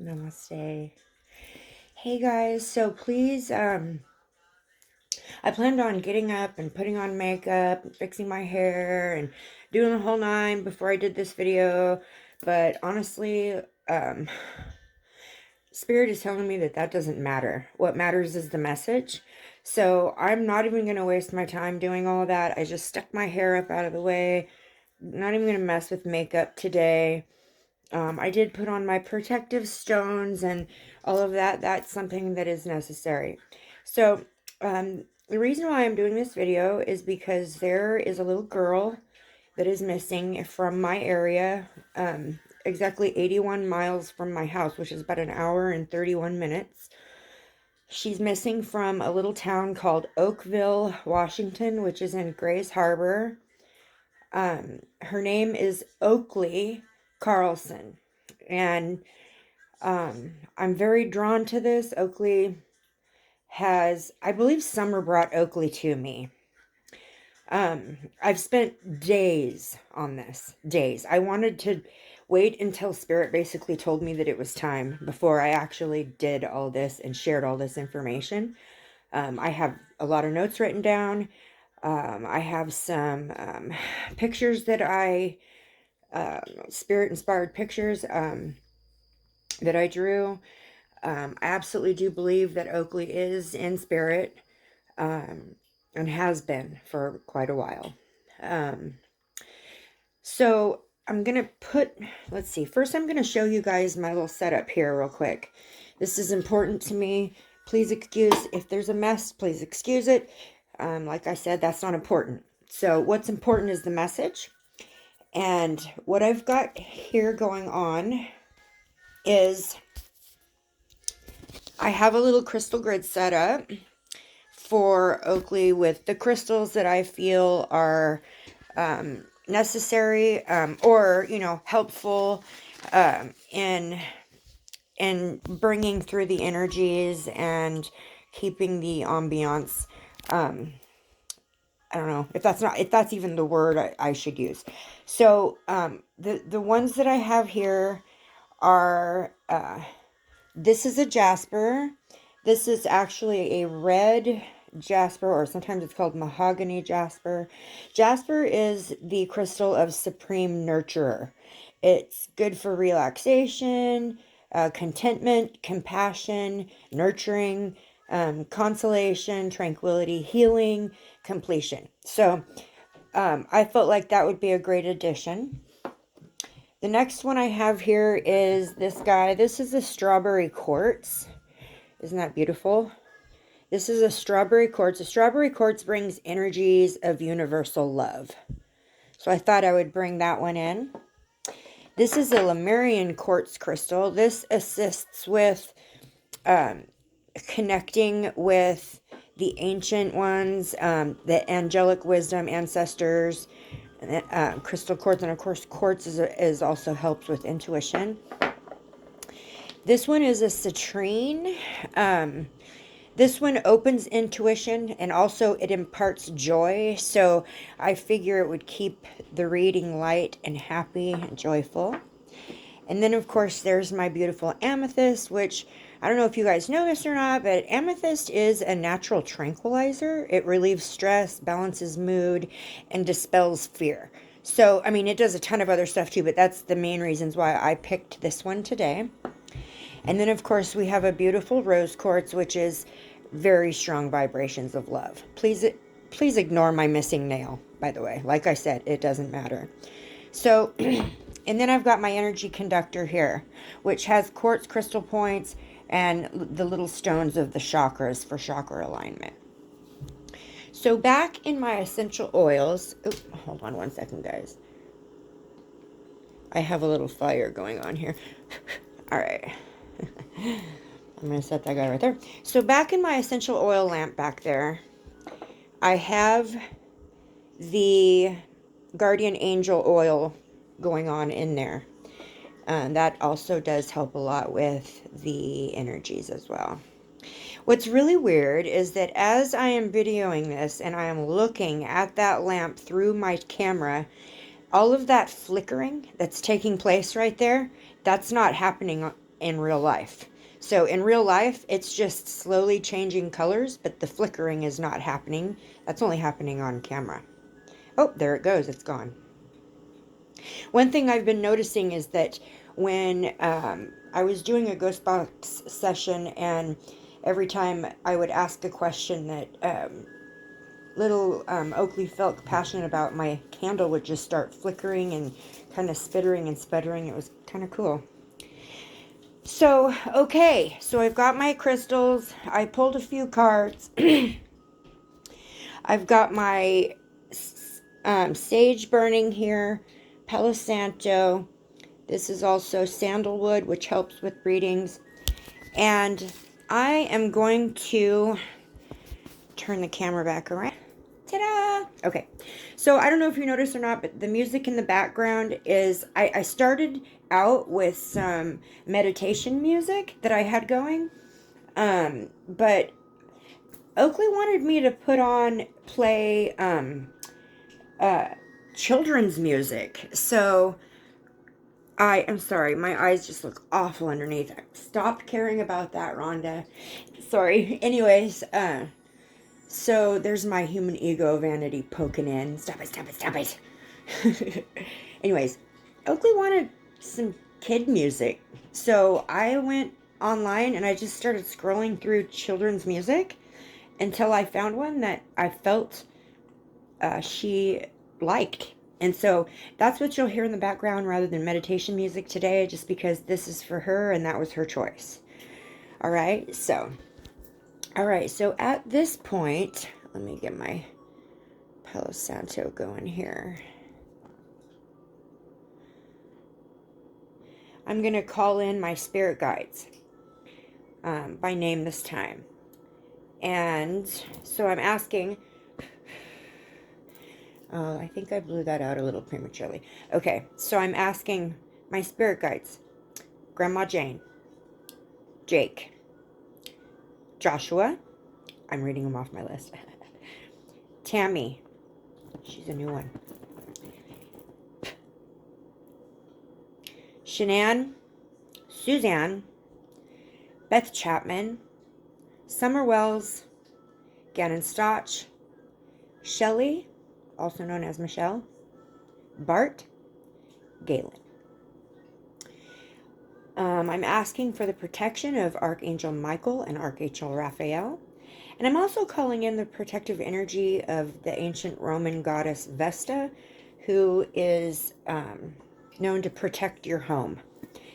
Namaste. Hey guys, so please, I planned on getting up and putting on makeup and fixing my hair and doing the whole nine before I did this video, but honestly, Spirit is telling me that that doesn't matter. What matters is the message. So I'm not even going to waste my time doing all that. I just stuck my hair up out of the way. Not even going to mess with makeup today. I did put on my protective stones and all of that. That's something that is necessary. So, the reason why I'm doing this video is because there is a little girl that is missing from my area, exactly 81 miles from my house, which is about an hour and 31 minutes. She's missing from a little town called Oakville, Washington, which is in Grays Harbor. Her name is Oakley Carlson, and I'm very drawn to this. Oakley I believe Summer brought Oakley to me. I've spent days on this, days. I wanted to wait until Spirit basically told me that it was time before I actually did all this and shared all this information. I have a lot of notes written down. I have some pictures that Spirit-inspired pictures that I drew. I absolutely do believe that Oakley is in spirit, and has been for quite a while. So I'm going to let's see, first I'm going to show you guys my little setup here real quick. This is important to me. Please excuse, if there's a mess, please excuse it. Like I said, that's not important. So what's important is the message. And what I've got here going on is I have a little crystal grid set up for Oakley with the crystals that I feel are necessary, or, helpful in bringing through the energies and keeping the ambiance. I don't know if that's even the word I should use. So the ones that I have here are, this is a jasper. This is actually a red jasper, or sometimes it's called mahogany jasper. Jasper is the crystal of supreme nurturer. It's good for relaxation, contentment, compassion, nurturing, consolation, tranquility, healing, completion. So I felt like that would be a great addition. The next one I have here is this guy. This is a strawberry quartz. Isn't that beautiful? This is a strawberry quartz. A strawberry quartz brings energies of universal love. So I thought I would bring that one in. This is a Lemerian quartz crystal. This assists with connecting with the ancient ones, the angelic wisdom, ancestors, crystal quartz, and of course quartz is also helps with intuition. This one is a citrine. This one opens intuition, and also it imparts joy. So I figure it would keep the reading light and happy and joyful. And then, of course, there's my beautiful amethyst, which I don't know if you guys know this or not, but amethyst is a natural tranquilizer. It relieves stress, balances mood, and dispels fear. So, I mean, it does a ton of other stuff too, but that's the main reasons why I picked this one today. And then, of course, we have a beautiful rose quartz, which is very strong vibrations of love. Please ignore my missing nail, by the way. Like I said, it doesn't matter. So, and then I've got my energy conductor here, which has quartz crystal points and the little stones of the chakras for chakra alignment. So back in my essential oils, hold on one second, guys. I have a little fire going on here. All right. I'm going to set that guy right there. So back in my essential oil lamp back there, I have the guardian angel oil going on in there. That also does help a lot with the energies as well. What's really weird is that as I am videoing this and I am looking at that lamp through my camera, all of that flickering that's taking place right there, that's not happening in real life. So in real life, it's just slowly changing colors, but the flickering is not happening. That's only happening on camera. Oh, there it goes. It's gone. One thing I've been noticing is that when I was doing a ghost box session, and every time I would ask a question that little Oakley felt passionate about, my candle would just start flickering and kind of spittering and sputtering. It was kind of cool. So, okay, so I've got my crystals. I pulled a few cards. I've got my sage burning here, Palo Santo. This is also sandalwood, which helps with readings. And I am going to turn the camera back around. Ta-da! Okay, so I don't know if you noticed or not, but the music in the background is, I started out with some meditation music that I had going, but Oakley wanted me to play children's music, so I am sorry, my eyes just look awful underneath. Stop caring about that, Rhonda. Sorry. Anyways, so there's my human ego vanity poking in. Stop it, stop it, stop it. Anyways, Oakley wanted some kid music. So I went online and I just started scrolling through children's music until I found one that I felt she liked. And so that's what you'll hear in the background rather than meditation music today, just because this is for her and that was her choice. All right, so at this point, let me get my Palo Santo going here. I'm going to call in my spirit guides by name this time. And so I'm asking, I think I blew that out a little prematurely. Okay, so I'm asking my spirit guides, Grandma Jane, Jake, Joshua, I'm reading them off my list, Tammy, she's a new one, Shanann, Suzanne, Beth Chapman, Summer Wells, Gannon Stotch, Shelley, also known as Michelle, Bart, Galen. I'm asking for the protection of Archangel Michael and Archangel Raphael. And I'm also calling in the protective energy of the ancient Roman goddess Vesta, who is known to protect your home.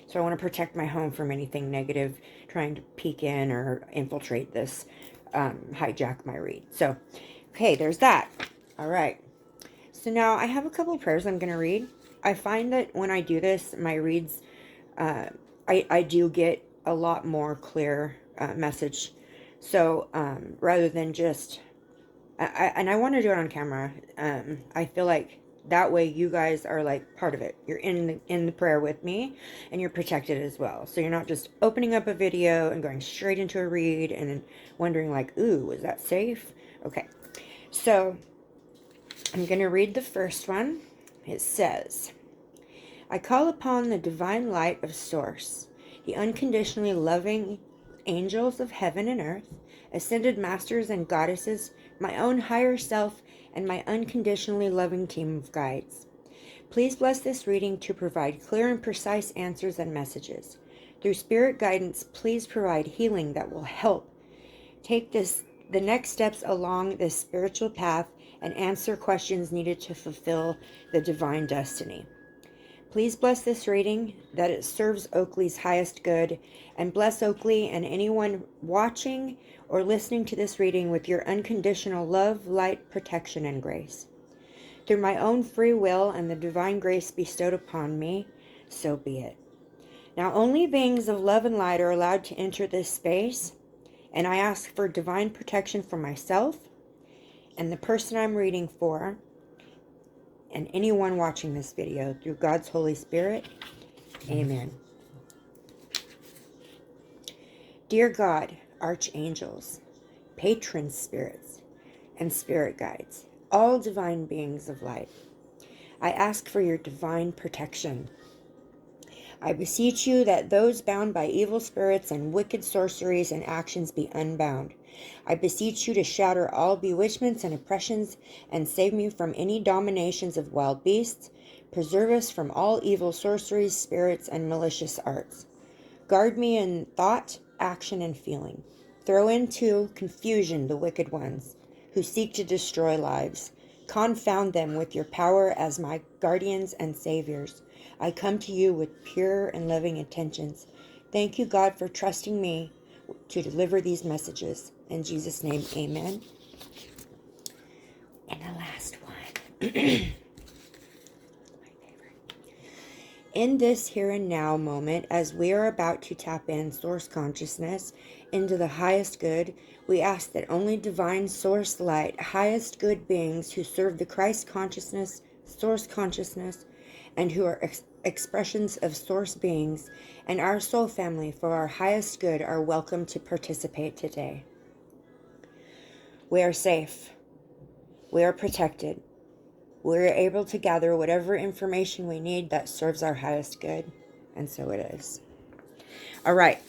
So I want to protect my home from anything negative trying to peek in or infiltrate this, hijack my read. So, okay, there's that. All right. So now I have a couple of prayers I'm going to read. I find that when I do this, my reads, I do get a lot more clear message. So rather than just, and I want to do it on camera. I feel like that way you guys are like part of it. You're in the prayer with me, and you're protected as well. So you're not just opening up a video and going straight into a read and wondering like, ooh, is that safe? Okay, so I'm going to read the first one. It says, I call upon the divine light of Source, the unconditionally loving angels of heaven and earth, ascended masters and goddesses, my own higher self, and my unconditionally loving team of guides. Please bless this reading to provide clear and precise answers and messages. Through spirit guidance, please provide healing that will help take the next steps along this spiritual path and answer questions needed to fulfill the divine destiny. Please bless this reading that it serves Oakley's highest good, and bless Oakley and anyone watching or listening to this reading with your unconditional love, light, protection, and grace. Through my own free will and the divine grace bestowed upon me, so be it. Now only beings of love and light are allowed to enter this space, and I ask for divine protection for myself and the person I'm reading for, and anyone watching this video, through God's Holy Spirit. Amen. Dear God, archangels, patron spirits, and spirit guides, all divine beings of light, I ask for your divine protection. I beseech you that those bound by evil spirits and wicked sorceries and actions be unbound. I beseech you to shatter all bewitchments and oppressions and save me from any dominations of wild beasts. Preserve us from all evil sorceries, spirits, and malicious arts. Guard me in thought, action, and feeling. Throw into confusion the wicked ones who seek to destroy lives. Confound them with your power as my guardians and saviors. I come to you with pure and loving intentions. Thank you, God, for trusting me to deliver these messages. In Jesus' name, amen. And the last one. In this here and now moment, as we are about to tap in source consciousness into the highest good, we ask that only divine source light, highest good beings who serve the Christ consciousness, source consciousness, and who are expressions of source beings, and our soul family for our highest good are welcome to participate today. We are safe. We are protected. We're able to gather whatever information we need that serves our highest good. And so it is. All right.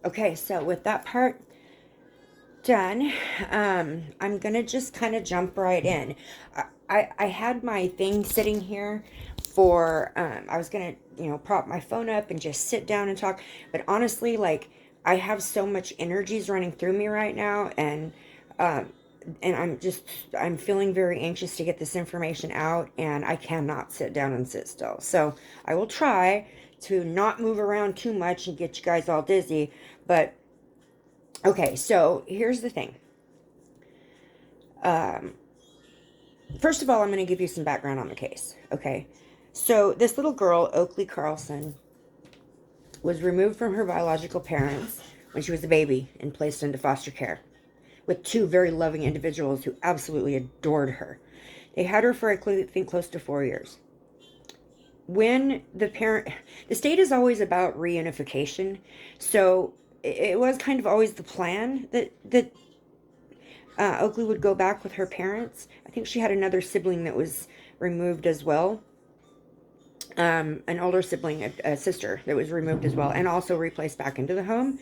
Okay, so with that part done, I'm going to just kind of jump right in. I had my thing sitting here for, I was going to, prop my phone up and just sit down and talk. But honestly, like, I have so much energies running through me right now, and I'm feeling very anxious to get this information out, and I cannot sit down and sit still. So I will try to not move around too much and get you guys all dizzy. But, okay, so here's the thing. First of all, I'm going to give you some background on the case, okay? So this little girl, Oakley Carlson, was removed from her biological parents when she was a baby and placed into foster care with two very loving individuals who absolutely adored her. They had her for, I think, close to 4 years. When the state is always about reunification, so it was kind of always the plan that Oakley would go back with her parents. I think she had another sibling that was removed as well. An older sibling, a sister that was removed as well, and also replaced back into the home.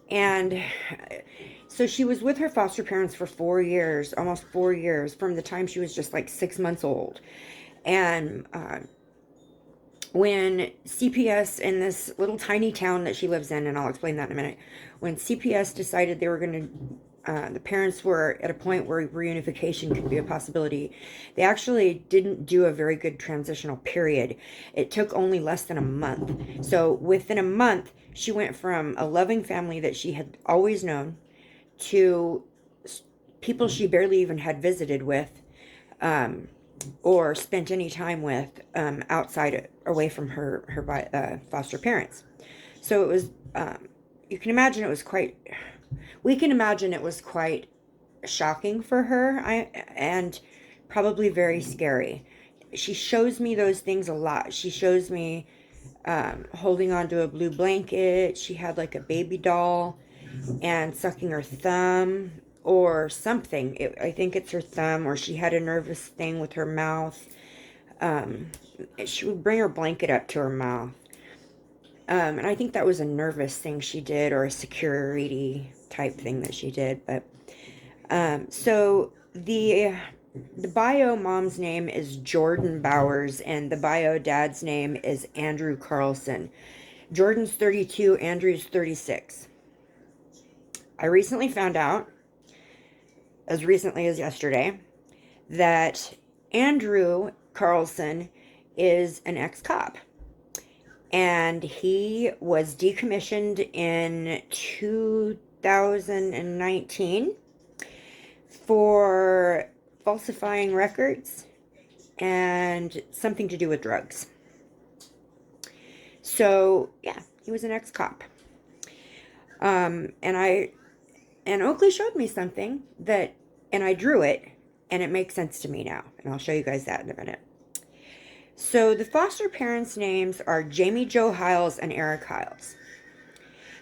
And so she was with her foster parents for 4 years, almost 4 years, from the time she was just like 6 months old. And when CPS in this little tiny town that she lives in, and I'll explain that in a minute, when CPS decided they were going to, the parents were at a point where reunification could be a possibility, they actually didn't do a very good transitional period. It took only less than a month. So within a month, she went from a loving family that she had always known to people she barely even had visited with, or spent any time with, outside, away from her foster parents. So it was, we can imagine it was quite shocking for her, and probably very scary. She shows me those things a lot. She shows me holding onto a blue blanket. She had like a baby doll and sucking her thumb or something. I think it's her thumb, or she had a nervous thing with her mouth. She would bring her blanket up to her mouth. And I think that was a nervous thing she did, or a security type thing that she did. But so the bio mom's name is Jordan Bowers, and the bio dad's name is Andrew Carlson. Jordan's 32, Andrew's 36. I recently found out, as recently as yesterday, that Andrew Carlson is an ex-cop. And he was decommissioned in 2019 for falsifying records and something to do with drugs. So, yeah, he was an ex-cop. And Oakley showed me something and I drew it, and it makes sense to me now. And I'll show you guys that in a minute. So the foster parents' names are Jamie Jo Hiles and Eric Hiles.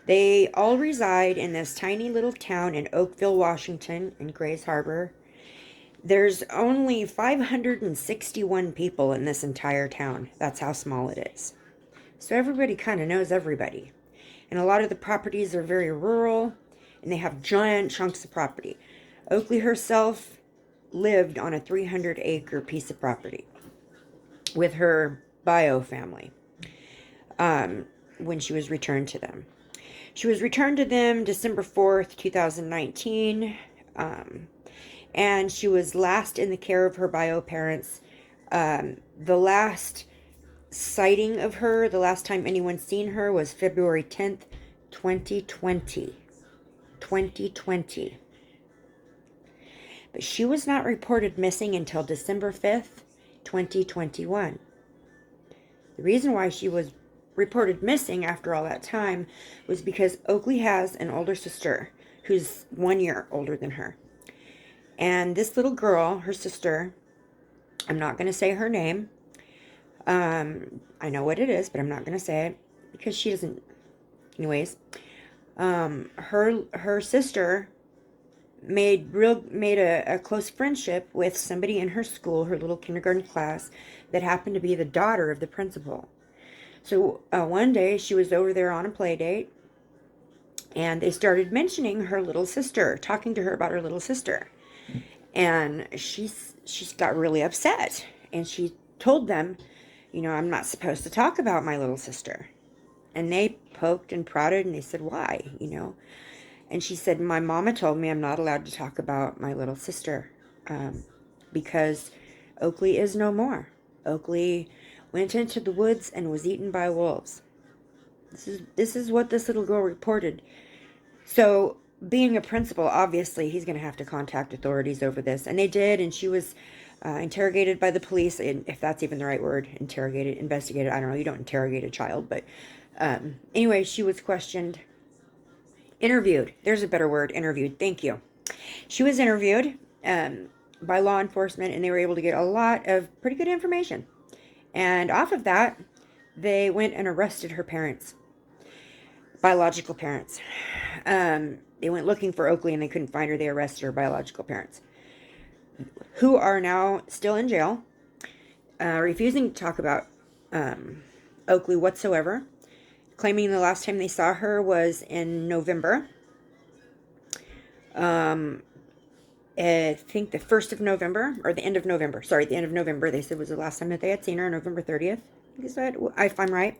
They all reside in this tiny little town in Oakville, Washington, in Grays Harbor. There's only 561 people in this entire town. That's how small it is. So everybody kind of knows everybody. And a lot of the properties are very rural, and they have giant chunks of property. Oakley herself lived on a 300-acre piece of property with her bio family when she was returned to them. She was returned to them December 4th, 2019, and she was last in the care of her bio parents. The last sighting of her, the last time anyone seen her, was February 10th, 2020. 2020. But she was not reported missing until December 5th, 2021. The reason why she was reported missing after all that time was because Oakley has an older sister who's 1 year older than her. And this little girl, her sister, I'm not going to say her name. I know what it is, but I'm not going to say it because she doesn't. Anyways, her sister made a close friendship with somebody in her school, her little kindergarten class, that happened to be the daughter of the principal. So one day she was over there on a play date, and they started mentioning her little sister, talking to her about her little sister, and she's got really upset, and she told them, I'm not supposed to talk about my little sister. And they poked and prodded, and they said, why, And she said, my mama told me I'm not allowed to talk about my little sister because Oakley is no more. Oakley went into the woods and was eaten by wolves. This is what this little girl reported. So, being a principal, obviously, he's going to have to contact authorities over this. And they did, and she was interrogated by the police, if that's even the right word, investigated, I don't know, you don't interrogate a child, but anyway, she was questioned, interviewed, there's a better word, interviewed, thank you. She was interviewed by law enforcement, and they were able to get a lot of pretty good information. And off of that, they went and arrested her parents, biological parents. They went looking for Oakley, and they couldn't find her. They arrested her biological parents, who are now still in jail, refusing to talk about Oakley whatsoever, claiming the last time they saw her was in November. I think the 1st of November, or the end of November. Sorry, the end of November, they said was the last time that they had seen her, November 30th. I think is that, if I'm right.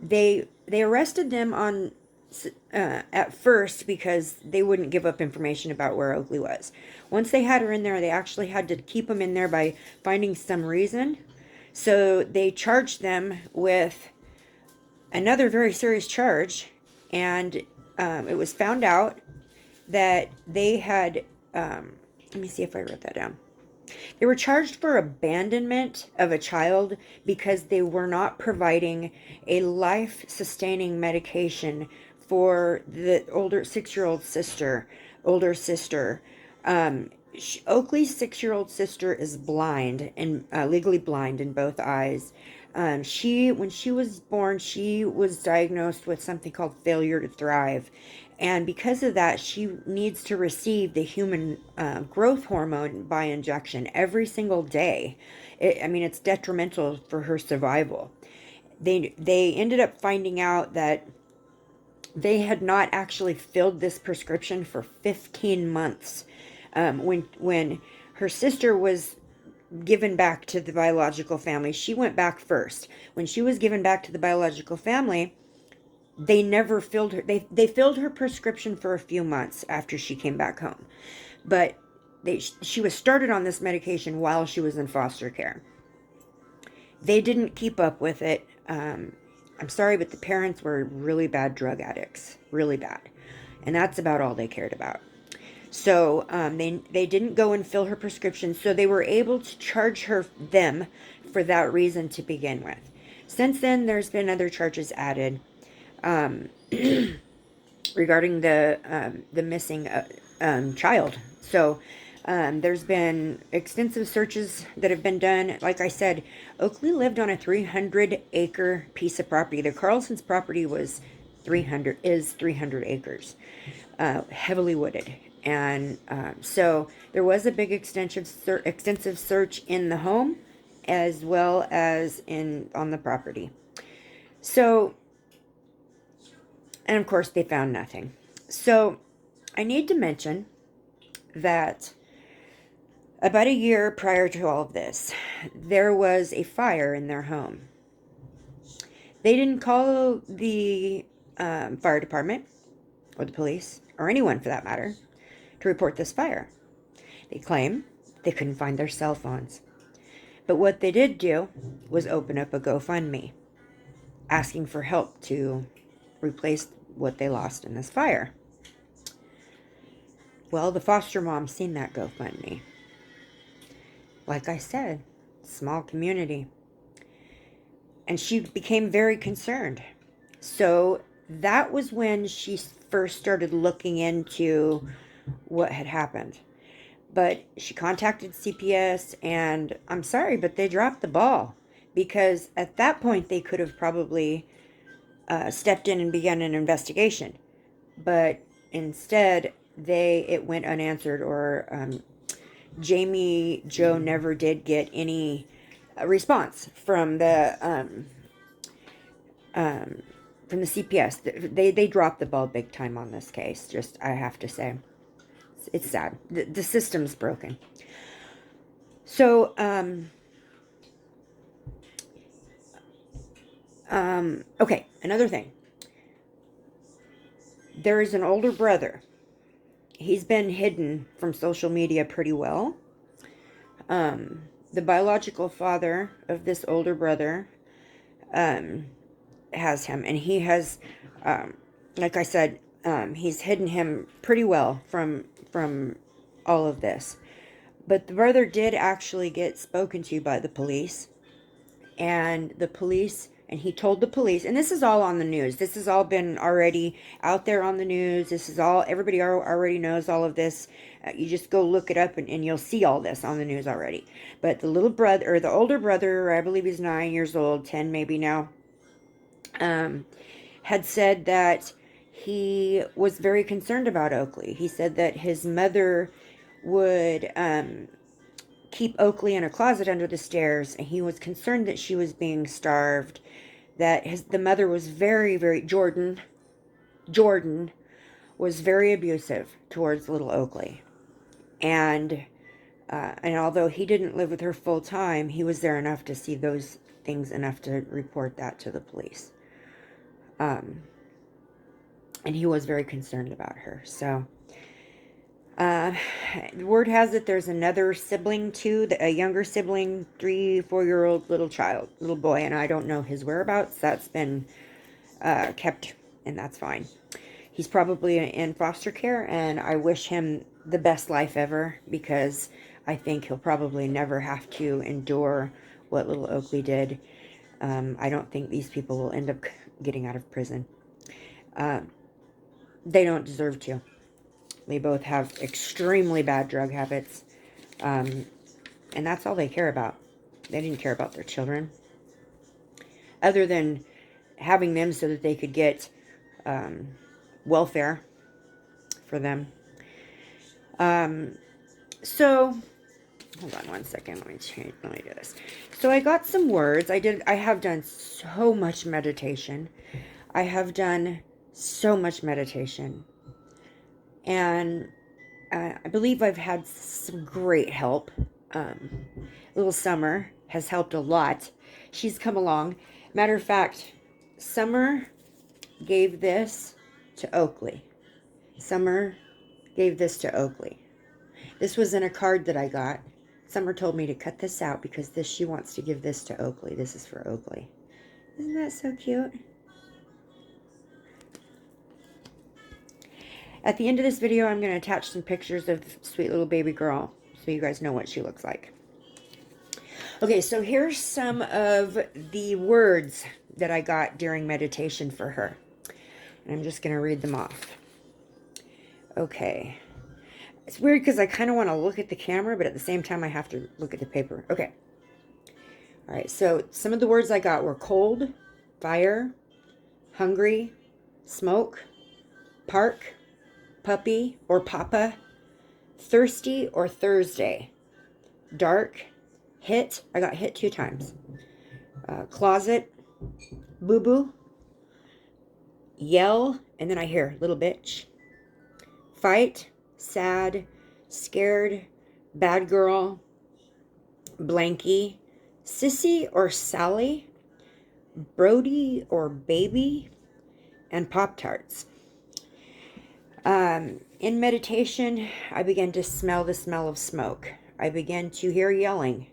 They arrested them on at first because they wouldn't give up information about where Oakley was. Once they had her in there, they actually had to keep them in there by finding some reason. So they charged them with another very serious charge, and it was found out that they had, let me see if I wrote that down. They were charged for abandonment of a child because they were not providing a life-sustaining medication for the older 6-year-old sister, older sister. Oakley's 6-year-old sister is blind and legally blind in both eyes. When she was born, she was diagnosed with something called failure to thrive. And because of that, she needs to receive the human growth hormone by injection every single day. It's detrimental for her survival. They ended up finding out that they had not actually filled this prescription for 15 months. When her sister was given back to the biological family, she went back first. When she was given back to the biological family, they never filled her. They filled her prescription for a few months after she came back home. But she was started on this medication while she was in foster care. They didn't keep up with it. I'm sorry, but the parents were really bad drug addicts. Really bad. And that's about all they cared about. So they didn't go and fill her prescription, so they were able to charge them for that reason to begin with. Since then, there's been other charges added regarding the missing child. So there's been extensive searches that have been done. Like I said, Oakley lived on a 300-acre piece of property. The Carlson's property was 300 acres, heavily wooded. And so there was a big extensive search in the home as well as on the property. So, and of course they found nothing. So I need to mention that about a year prior to all of this, there was a fire in their home. They didn't call the fire department or the police or anyone for that matter to report this fire. They claim they couldn't find their cell phones. But what they did do was open up a GoFundMe, asking for help to replace what they lost in this fire. Well, the foster mom seen that GoFundMe. Like I said, small community. And she became very concerned. So that was when she first started looking into what had happened. But she contacted CPS, and I'm sorry, but they dropped the ball. Because at that point, they could have probably stepped in and begun an investigation. But instead, it went unanswered, or Jamie Joe never did get any response from the CPS. They dropped the ball big time on this case. Just, I have to say, it's sad. The system's broken. So okay, another thing. There is an older brother. He's been hidden from social media pretty well. The biological father of this older brother has him, and he has, like I said, he's hidden him pretty well from all of this. But the brother did actually get spoken to by the police, and he told the police, and this is all on the news. This has all been already out there on the news. This is all, everybody already knows all of this. You just go look it up and you'll see all this on the news already. But the little brother, or the older brother, I believe he's 9 years old, 10 maybe now, had said that he was very concerned about Oakley. He said that his mother would keep Oakley in a closet under the stairs, and he was concerned that she was being starved, that the mother was Jordan was very abusive towards little Oakley. And although he didn't live with her full time, he was there enough to see those things, enough to report that to the police. And he was very concerned about her. So the word has it there's another sibling too, a younger sibling, 3-4-year-old little boy, and I don't know his whereabouts. That's been kept, and that's fine. He's probably in foster care, and I wish him the best life ever, because I think he'll probably never have to endure what little Oakley did. I don't think these people will end up getting out of prison. They don't deserve to. They both have extremely bad drug habits. And that's all they care about. They didn't care about their children. Other than having them so that they could get welfare for them. So, hold on one second. Let me do this. So I got some words. I have done so much meditation. And I believe I've had some great help. Little Summer has helped a lot. She's come along. Matter of fact, Summer gave this to Oakley. This was in a card that I got. Summer told me to cut this out because she wants to give this to Oakley. This is for Oakley. Isn't that so cute? At the end of this video, I'm going to attach some pictures of sweet little baby girl so you guys know what she looks like. Okay, so here's some of the words that I got during meditation for her. And I'm just going to read them off. Okay. It's weird because I kind of want to look at the camera, but at the same time I have to look at the paper. Okay. All right, so some of the words I got were cold, fire, hungry, smoke, park, puppy or papa, thirsty or Thursday. Dark, hit. I got hit 2 times. Closet, boo-boo, yell, and then I hear little bitch. Fight, sad, scared, bad girl, blankie, sissy or Sally, Brody or baby, and Pop-Tarts. In meditation, I began to smell the smell of smoke. I began to hear yelling.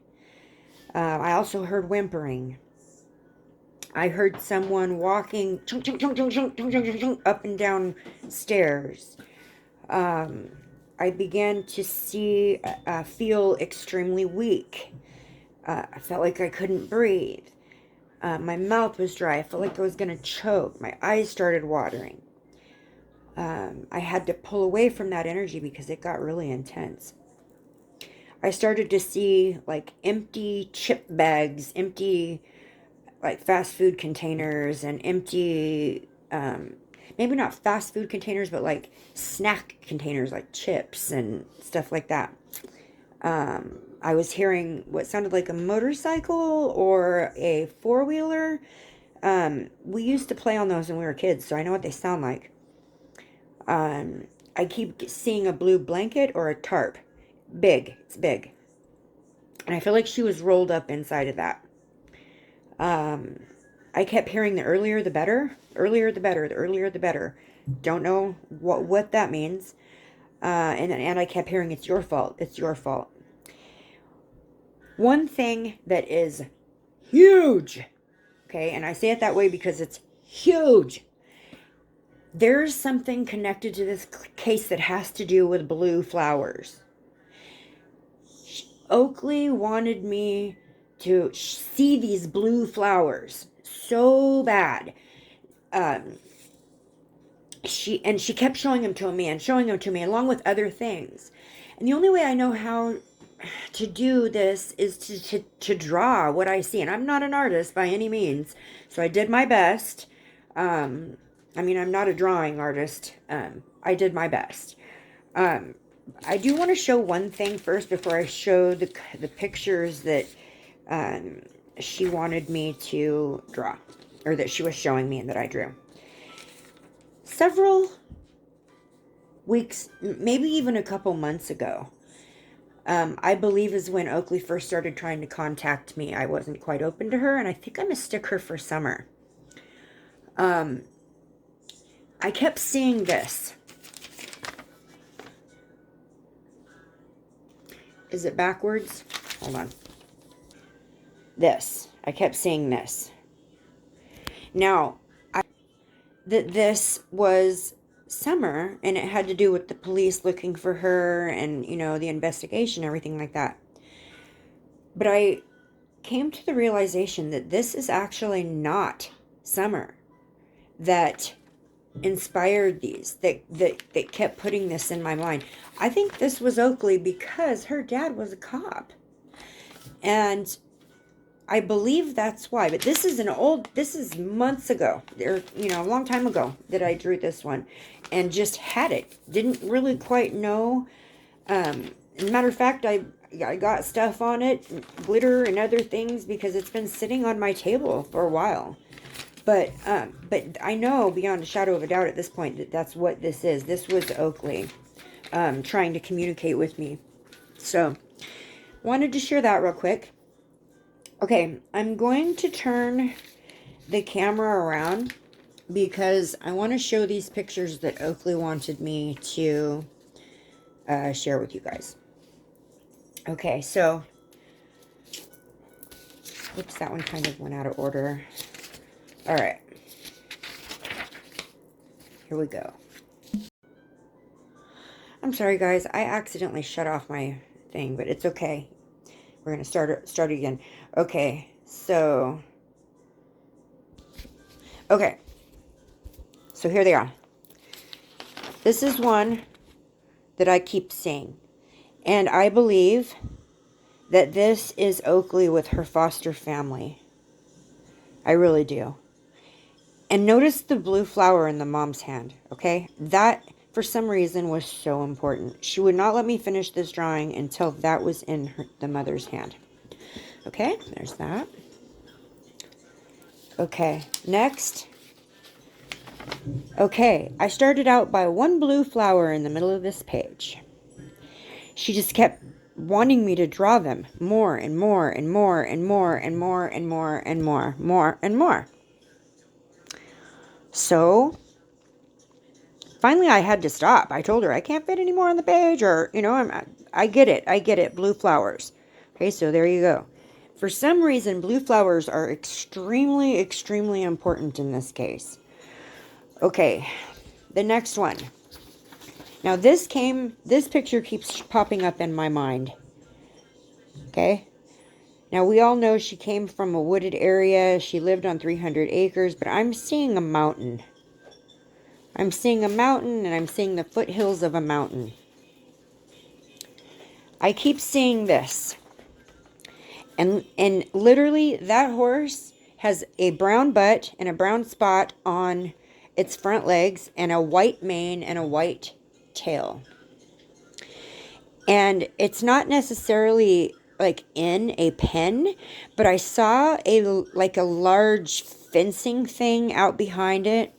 I also heard whimpering. I heard someone walking chunk, chunk, chunk, chunk, chunk, chunk, chunk, chunk, up and down stairs. I began to feel extremely weak. I felt like I couldn't breathe. My mouth was dry. I felt like I was going to choke. My eyes started watering. I had to pull away from that energy because it got really intense. I started to see like empty chip bags, empty like fast food containers, and empty, maybe not fast food containers, but like snack containers, like chips and stuff like that. I was hearing what sounded like a motorcycle or a 4-wheeler. We used to play on those when we were kids, so I know what they sound like. I keep seeing a blue blanket or a tarp. Big. It's big. And I feel like she was rolled up inside of that. I kept hearing the earlier the better. Earlier the better. The earlier the better. Don't know what that means. And I kept hearing, it's your fault. It's your fault. One thing that is huge. Okay, and I say it that way because it's huge. There's something connected to this case that has to do with blue flowers. Oakley wanted me to see these blue flowers so bad. She kept showing them to me along with other things. And the only way I know how to do this is to draw what I see. And I'm not an artist by any means, so I did my best. I'm not a drawing artist. I did my best. I do want to show one thing first before I show the pictures that she wanted me to draw, or that she was showing me and that I drew. Several weeks, maybe even a couple months ago, I believe is when Oakley first started trying to contact me. I wasn't quite open to her, and I think I mistook her for Summer. I kept seeing this. Is it backwards? Hold on. This. I kept seeing this. Now, this was Summer, and it had to do with the police looking for her and, the investigation, everything like that. But I came to the realization that this is actually not Summer that inspired these, that kept putting this in my mind. I think this was Oakley because her dad was a cop. And I believe that's why. But this is months ago, or, a long time ago that I drew this one and just had it. Didn't really quite know. As a matter of fact, I got stuff on it, glitter and other things, because it's been sitting on my table for a while. But I know beyond a shadow of a doubt at this point that that's what this is. This was Oakley trying to communicate with me. So, wanted to share that real quick. Okay, I'm going to turn the camera around because I want to show these pictures that Oakley wanted me to share with you guys. Okay, so, oops, that one kind of went out of order. All right, here we go. I'm sorry, guys. I accidentally shut off my thing, but it's okay. We're going to start again. Okay, so here they are. This is one that I keep seeing, and I believe that this is Oakley with her foster family. I really do. And notice the blue flower in the mom's hand, okay? That, for some reason, was so important. She would not let me finish this drawing until that was in the mother's hand. Okay, there's that. Okay, next. Okay, I started out by one blue flower in the middle of this page. She just kept wanting me to draw them more and more and more and more and more and more and more and more. So finally I had to stop. I told her I can't fit any more on the page, or, you know, I get it, blue flowers. Okay, so there you go. For some reason, blue flowers are extremely, extremely important in this case. Okay, the next one. Now this picture keeps popping up in my mind. Okay. Now we all know she came from a wooded area. She lived on 300 acres, but I'm seeing a mountain. I'm seeing a mountain, and I'm seeing the foothills of a mountain. I keep seeing this. And literally that horse has a brown butt and a brown spot on its front legs and a white mane and a white tail. And it's not necessarily like in a pen, but I saw a large fencing thing out behind it.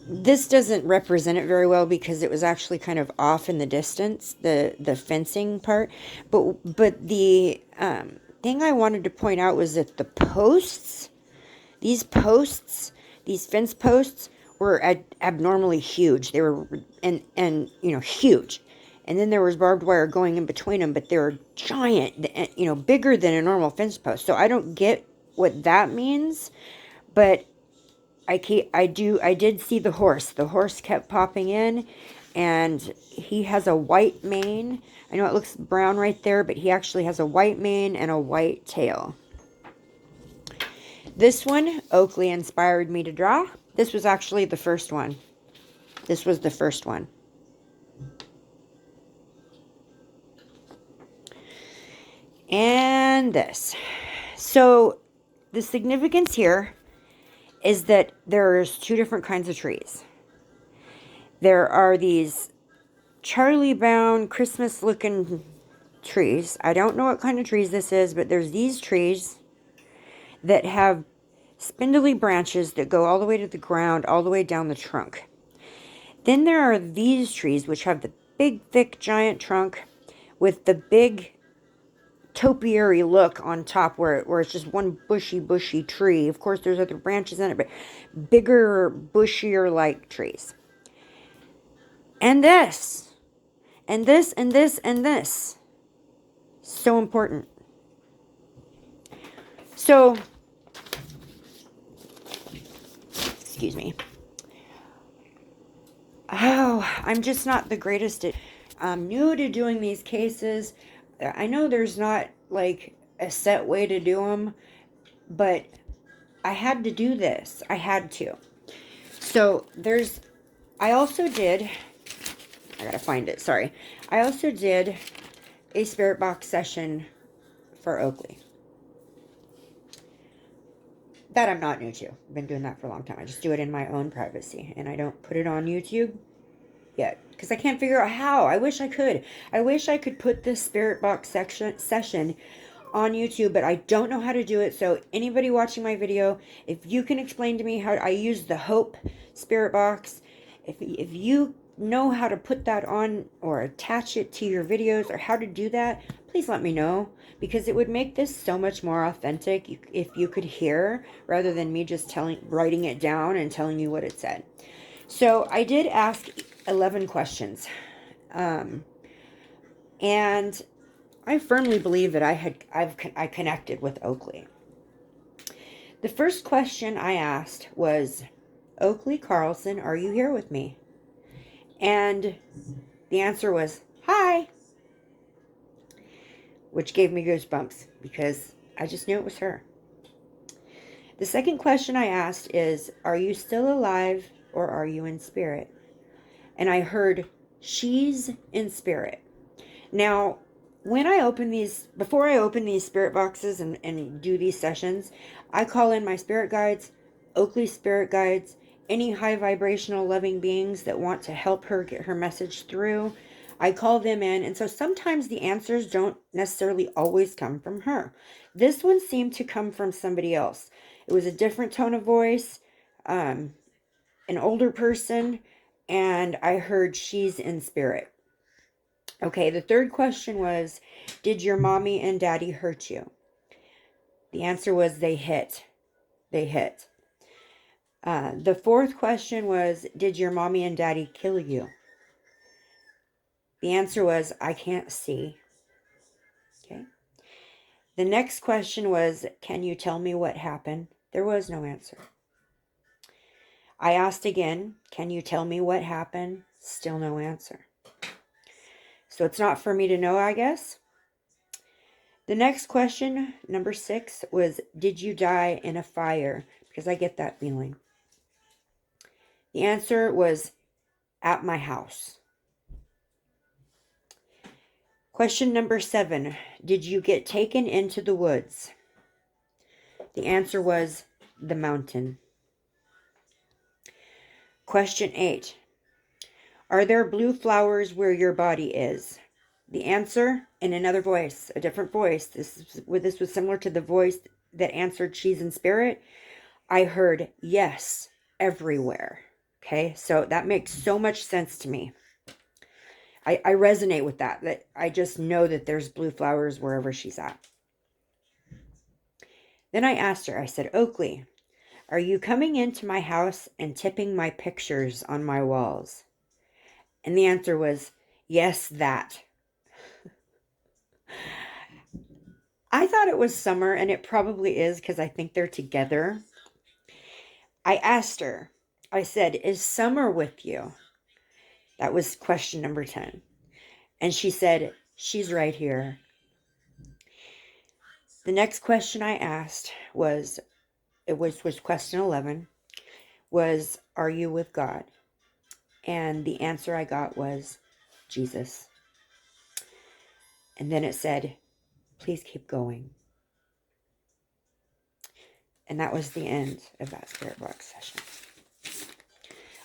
This doesn't represent it very well because it was actually kind of off in the distance, the fencing part. But the thing I wanted to point out was that the posts, these fence posts were abnormally huge. They were and you know, huge. And then there was barbed wire going in between them, but they were giant, you know, bigger than a normal fence post. So I don't get what that means, but I did see the horse. The horse kept popping in, and he has a white mane. I know it looks brown right there, but he actually has a white mane and a white tail. This one, Oakley inspired me to draw. This was actually the first one. This was the first one. And this. So the significance here is that there's two different kinds of trees. There are these Charlie Brown Christmas looking trees. I don't know what kind of trees this is, but there's these trees that have spindly branches that go all the way to the ground, all the way down the trunk. Then there are these trees which have the big, thick, giant trunk with the big topiary look on top where it's just one bushy tree. Of course, there's other branches in it, but bigger, bushier like trees. And this. And this, and this, and this. So important. So, excuse me. Oh, I'm just not the greatest at... I'm new to doing these cases. I know there's not like a set way to do them, but I had to do this. I had to. So I also did, I gotta find it, sorry. I also did a spirit box session for Oakley. That I'm not new to. I've been doing that for a long time. I just do it in my own privacy, and I don't put it on YouTube yet because I can't figure out how. I wish I could. I wish I could put this spirit box session on YouTube, but I don't know how to do it. So anybody watching my video, if you can explain to me how I use the Hope spirit box, if you know how to put that on or attach it to your videos or how to do that, please let me know, because it would make this so much more authentic if you could hear rather than me just writing it down and telling you what it said. So I did ask 11 questions, and I firmly believe that I connected with Oakley. The first question I asked was, Oakley Carlson, are you here with me? And the answer was, hi, which gave me goosebumps because I just knew it was her. The second question I asked is, are you still alive or are you in spirit? And I heard, she's in spirit. Now, when I open these, before I open these spirit boxes and do these sessions, I call in my spirit guides, Oakley spirit guides, any high vibrational loving beings that want to help her get her message through. I call them in, and so sometimes the answers don't necessarily always come from her. This one seemed to come from somebody else. It was a different tone of voice, an older person, and I heard she's in spirit. Okay, the third question was, did your mommy and daddy hurt you? The answer was they hit. They hit. The fourth question was, did your mommy and daddy kill you? The answer was, I can't see. Okay. The next question was, can you tell me what happened? There was no answer. I asked again, can you tell me what happened? Still no answer. So it's not for me to know, I guess. The next question, number 6, was, did you die in a fire? Because I get that feeling. The answer was, at my house. Question number 7, did you get taken into the woods? The answer was, the mountain. Question 8, are there blue flowers where your body is? The answer, in another voice, a different voice. This was similar to the voice that answered she's in spirit. I heard, yes, everywhere. Okay, so that makes so much sense to me. I resonate with that I just know that there's blue flowers wherever she's at. Then I asked her, I said, Oakley, are you coming into my house and tipping my pictures on my walls? And the answer was, yes, that. I thought it was Summer, and it probably is because I think they're together. I asked her, I said, is Summer with you? That was question number 10. And she said, she's right here. The next question I asked was question 11, was, are you with God? And the answer I got was, Jesus. And then it said, please keep going. And that was the end of that spirit box session.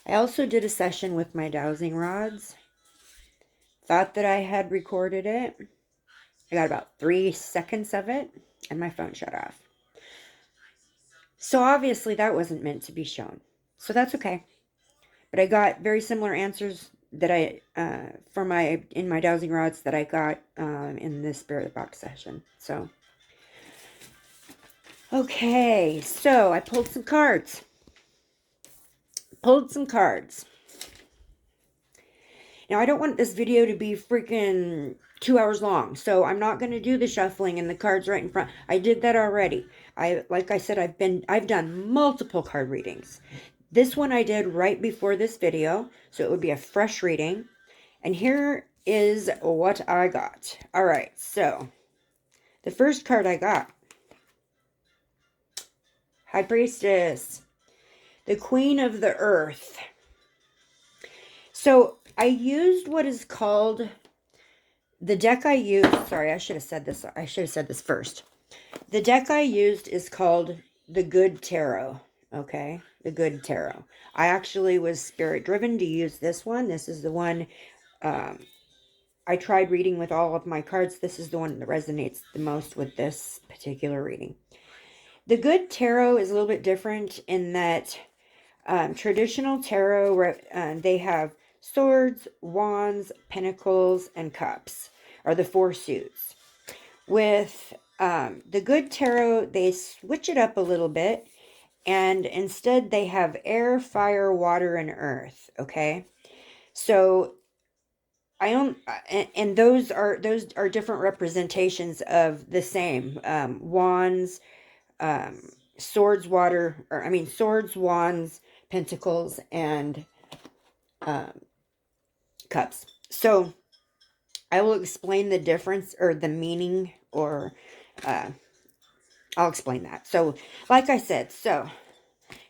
I also did a session with my dowsing rods. Thought that I had recorded it. I got about 3 seconds of it, and my phone shut off. So obviously that wasn't meant to be shown. So that's okay. But I got very similar answers that I in my dowsing rods that I got in this spirit box session. So okay, so I pulled some cards. Now, I don't want this video to be freaking 2 hours long, so I'm not going to do the shuffling and the cards right in front. I did that already. Like I said, I've done multiple card readings. This one I did right before this video, so it would be a fresh reading. And here is what I got. All right, so the first card I got, High Priestess, the Queen of the Earth. So I used what is called the deck I used. Sorry, I should have said this. I should have said this first. The deck I used is called the Good Tarot. Okay, the Good Tarot. I actually was spirit driven to use this one. This is the one I tried reading with all of my cards. This is the one that resonates the most with this particular reading. The Good Tarot is a little bit different in that traditional tarot, they have swords, wands, pentacles, and cups are the 4 suits. With the Good Tarot, they switch it up a little bit, and instead they have air, fire, water, and earth. Okay, so and those are different representations of the same wands, swords, wands, pentacles, and cups. So I will explain the difference or the meaning, or I'll explain that. So like I said, so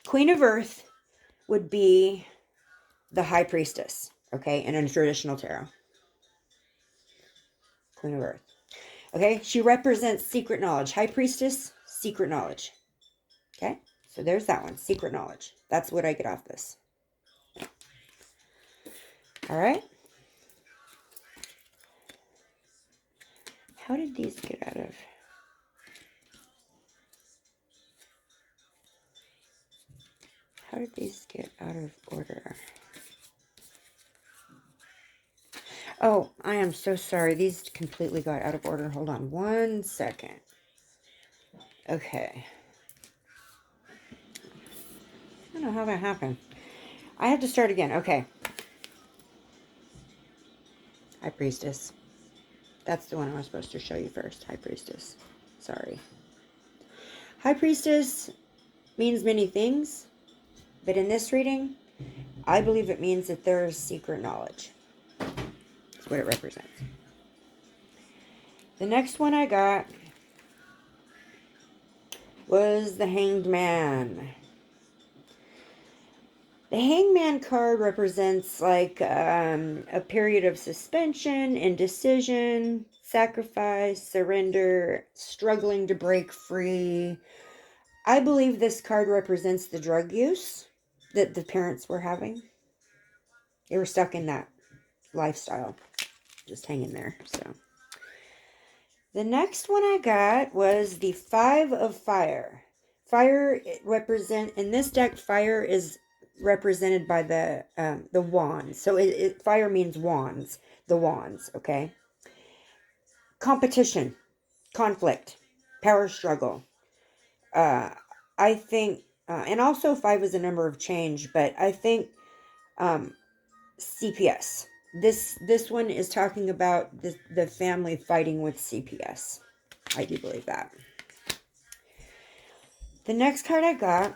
Queen of Earth would be the High Priestess, okay, in a traditional tarot. Queen of Earth. Okay, she represents secret knowledge. High Priestess, secret knowledge. Okay, So there's that one, secret knowledge. That's what I get off this. All right. How did these get out of? How did these get out of order? Oh, I am so sorry. These completely got out of order. Hold on one second. Okay. I don't know how that happened. I have to start again. Okay. High Priestess. That's the one I was supposed to show you first. High Priestess. Sorry. High Priestess means many things, but in this reading, I believe it means that there is secret knowledge. That's what it represents. The next one I got was the Hanged Man. The Hangman card represents like a period of suspension, indecision, sacrifice, surrender, struggling to break free. I believe this card represents the drug use that the parents were having. They were stuck in that lifestyle, just hanging there. So the next one I got was the Five of Fire. Fire in this deck, fire is represented by the wands. So fire means wands, the wands, okay? Competition, conflict, power struggle. I think, and also 5 is a number of change, but I think CPS. This one is talking about the family fighting with CPS. I do believe that. The next card I got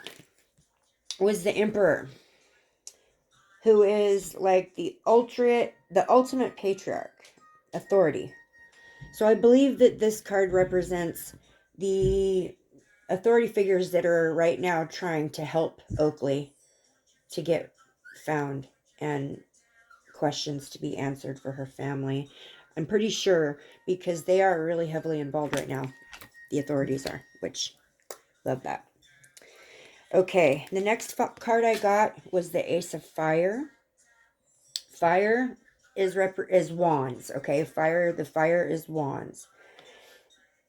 was the Emperor, who is like the ultimate patriarch, authority. So I believe that this card represents the authority figures that are right now trying to help Oakley to get found and questions to be answered for her family. I'm pretty sure because they are really heavily involved right now. The authorities are, which love that. Okay, the next card I got was the Ace of Fire. Fire is wands, okay? The fire is wands.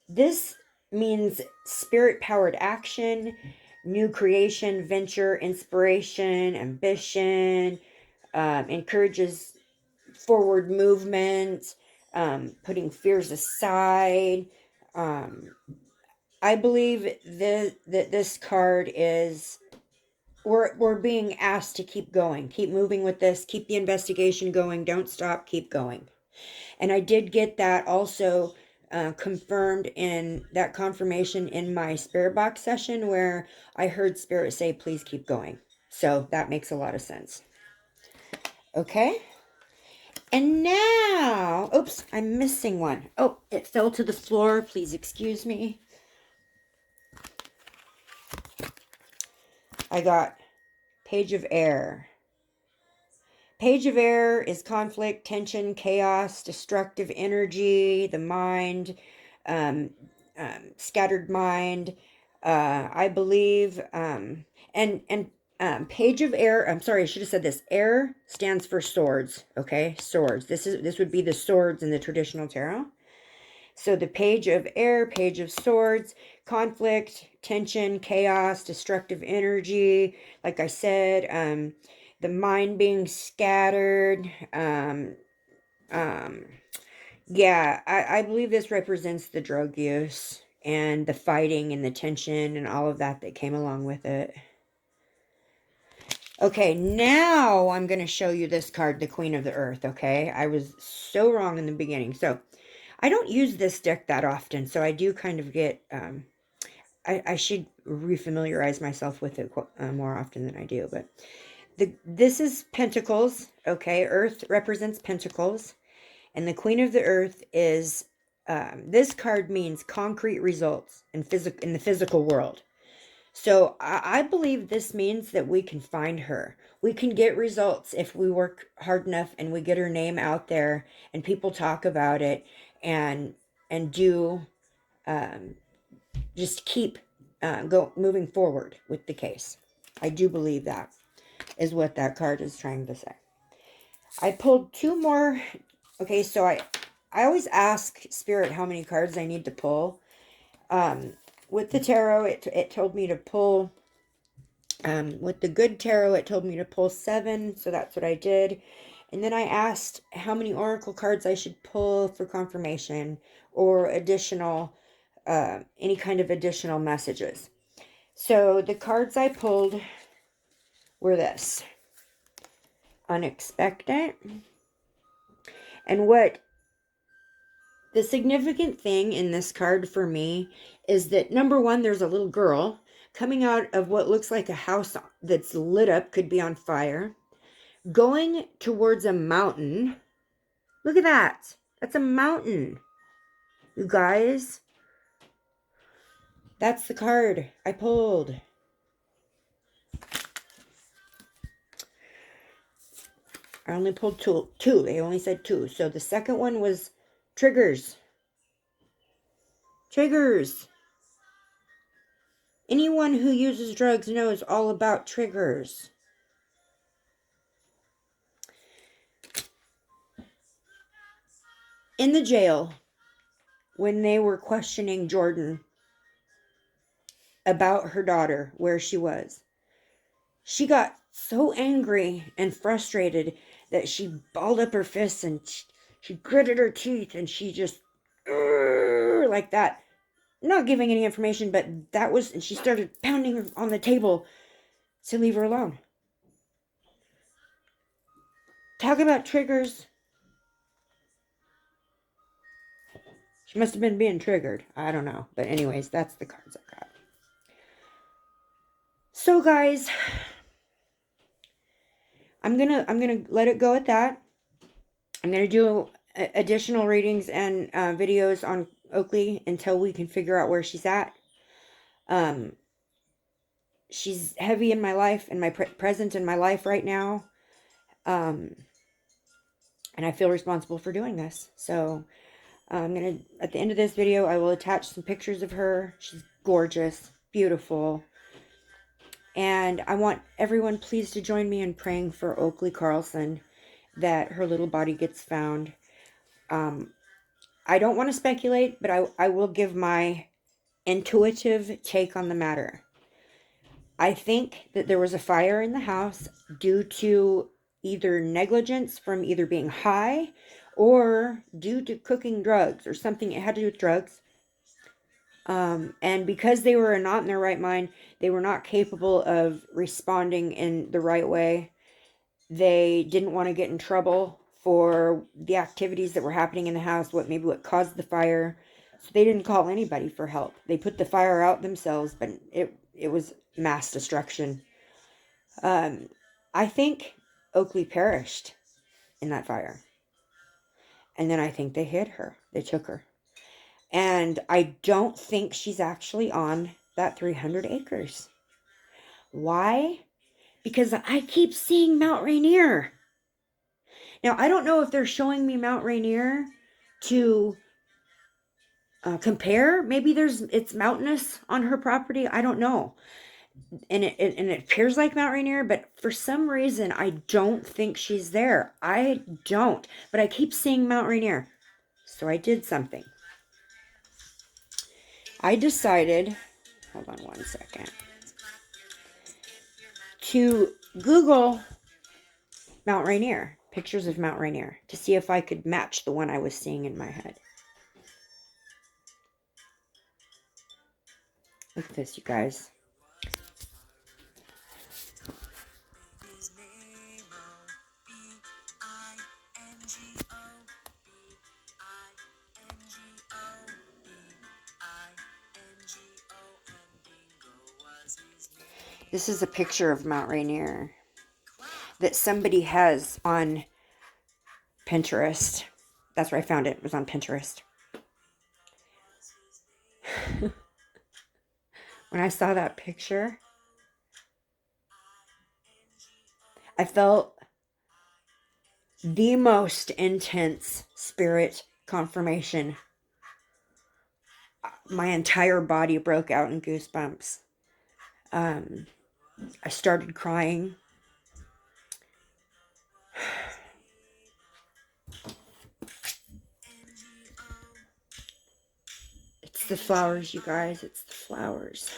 This means spirit-powered action, new creation, venture, inspiration, ambition, encourages forward movement, putting fears aside. I believe that this card is we're being asked to keep going, keep moving with this, keep the investigation going, don't stop, keep going. And I did get that also confirmed in that confirmation in my spirit box session where I heard spirit say, please keep going. So that makes a lot of sense. Okay. And now, oops, I'm missing one. Oh, it fell to the floor. Please excuse me. I got Page of Air. Page of Air is conflict, tension, chaos, destructive energy, the mind, scattered mind. I believe, and Page of Air. I'm sorry, I should have said this. Air stands for swords. Okay, swords. This would be the swords in the traditional tarot. So the Page of Air, Page of Swords, conflict, tension, chaos, destructive energy. Like I said, the mind being scattered. Yeah, I believe this represents the drug use and the fighting and the tension and all of that came along with it. Okay, now I'm going to show you this card, the Queen of the Earth, okay? I was so wrong in the beginning. So, I don't use this deck that often, so I do kind of get, I should refamiliarize myself with it more often than I do, but this is Pentacles, okay? Earth represents Pentacles, and the Queen of the Earth is, this card means concrete results in the physical world. So I believe this means that we can find her. We can get results if we work hard enough and we get her name out there and people talk about it and do just keep moving forward with the case. I do believe that is what that card is trying to say. I pulled two more. Okay, so I always ask Spirit how many cards I need to pull. With the tarot, it told me to pull, with the good tarot, it told me to pull 7, so that's what I did. And then I asked how many oracle cards I should pull for confirmation or additional, any kind of additional messages. So the cards I pulled were this: unexpected. And what the significant thing in this card for me is that, number one, there's a little girl coming out of what looks like a house that's lit up, could be on fire, going towards a mountain. Look at that. That's a mountain. You guys, that's the card I pulled. I only pulled two. They only said 2. So the second one was triggers. Triggers. Anyone who uses drugs knows all about triggers. In the jail, when they were questioning Jordan about her daughter, where she was, she got so angry and frustrated that she balled up her fists and she gritted her teeth and she just, like that. Not giving any information, but that was, and she started pounding on the table to leave her alone. Talk about triggers. She must have been being triggered. I don't know. But anyways, that's the cards I got. So guys, I'm gonna let it go at that. I'm gonna do additional readings and videos on Oakley until we can figure out where she's at. She's heavy in my life and my present in my life right now. And I feel responsible for doing this. So I'm going to, at the end of this video, I will attach some pictures of her. She's gorgeous, beautiful. And I want everyone please to join me in praying for Oakley Carlson, that her little body gets found. I don't want to speculate, but I will give my intuitive take on the matter. I think that there was a fire in the house due to either negligence from either being high or due to cooking drugs or something. It had to do with drugs. And because they were not in their right mind, they were not capable of responding in the right way. They didn't want to get in trouble for the activities that were happening in the house, what caused the fire. So they didn't call anybody for help. They put the fire out themselves, but it was mass destruction. I think Oakley perished in that fire. And then I think they hid her. They took her. And I don't think she's actually on that 300 acres. Why? Because I keep seeing Mount Rainier. Now, I don't know if they're showing me Mount Rainier to compare. Maybe it's mountainous on her property. I don't know. And it appears like Mount Rainier, but for some reason, I don't think she's there. I don't. But I keep seeing Mount Rainier. So I did something. I decided, hold on one second, to Google Mount Rainier, pictures of Mount Rainier, to see if I could match the one I was seeing in my head. Look at this, you guys. This is a picture of Mount Rainier that somebody has on Pinterest. That's where I found it. It was on Pinterest. When I saw that picture, I felt the most intense spirit confirmation my entire body broke out in goosebumps. I started crying. It's the flowers, you guys. It's the flowers.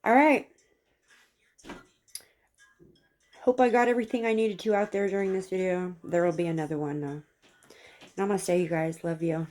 All right. Hope I got everything I needed to out there during this video. There will be another one, though. Namaste, you guys. Love you.